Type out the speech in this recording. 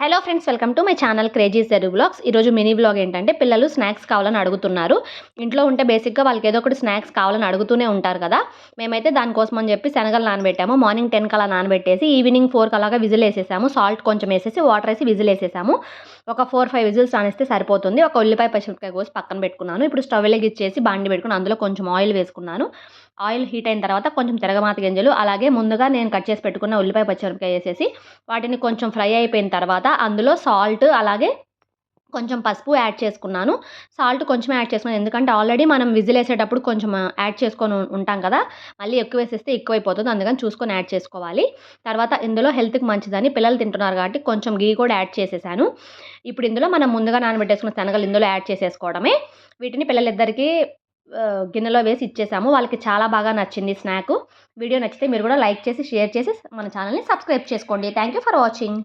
Hello friends, welcome to my channel crazy Telugu vlogs. ఈరోజు mini vlog ఏంటంటే, పిల్లలు snacks కావాలని అడుగుతున్నారు. ఇంట్లో ఉంటే బేసిక్గా వాళ్ళకి ఏదో ఒకటి స్నాక్స్ కావాలని అడుగుతూనే ఉంటారు కదా. మేమైతే దానికోసం అని చెప్పి శనగలు నానబెట్టాము. మార్నింగ్ 10 కలా నానబెట్టేసి ఈవినింగ్ 4 అలాగా విజిల్ వేసేసాము. సాల్ట్ కొంచెం వేసేసి వాటర్ వేసి విజిల్ వేసేసాము. ఒక 4-5 విజిల్స్ రానిస్తే సరిపోతుంది. ఒక ఉల్లిపాయ పచ్చిమిరపకాయ కోసి పక్కన పెట్టుకున్నాను. ఇప్పుడు స్టవ్ వెలిగించేసి బాండి పెట్టుకుని అందులో కొంచెం ఆయిల్ వేసుకున్నాను. ఆయిల్ హీట్ అయిన తర్వాత కొంచెం తిరగమాత గింజలు, అలాగే ముందుగా నేను కట్ చేసి పెట్టుకున్న ఉల్లిపాయ పచ్చిమిరపకాయ వేసేసి వాటిని కొంచెం ఫ్రై అయిపోయిన తర్వాత అందులో సాల్ట్ అలాగే కొంచెం పసుపు యాడ్ చేసుకున్నాను. సాల్ట్ కొంచెం యాడ్ చేసుకున్నాను, ఎందుకంటే ఆల్రెడీ మనం విజిల్ వేసేటప్పుడు కొంచెం యాడ్ చేసుకొని ఉంటాం కదా. మళ్ళీ ఎక్కువ వేసేస్తే ఎక్కువైపోతుంది, అందుకని చూసుకొని యాడ్ చేసుకోవాలి. తర్వాత ఇందులో హెల్త్కి మంచిదని పిల్లలు తింటున్నారు కాబట్టి కొంచెం గీ కూడా యాడ్ చేసేసాను. ఇప్పుడు ఇందులో మనం ముందుగా నానబెట్టేసుకున్న శనగలు ఇందులో యాడ్ చేసేసుకోవడమే. వీటిని పిల్లలిద్దరికీ గిన్నెలో వేసి ఇచ్చేసాము. వాళ్ళకి చాలా బాగా నచ్చింది స్నాక్. వీడియో నచ్చితే మీరు కూడా లైక్ చేసి షేర్ చేసి మన ఛానల్ని సబ్స్క్రైబ్ చేసుకోండి. Thank you for watching.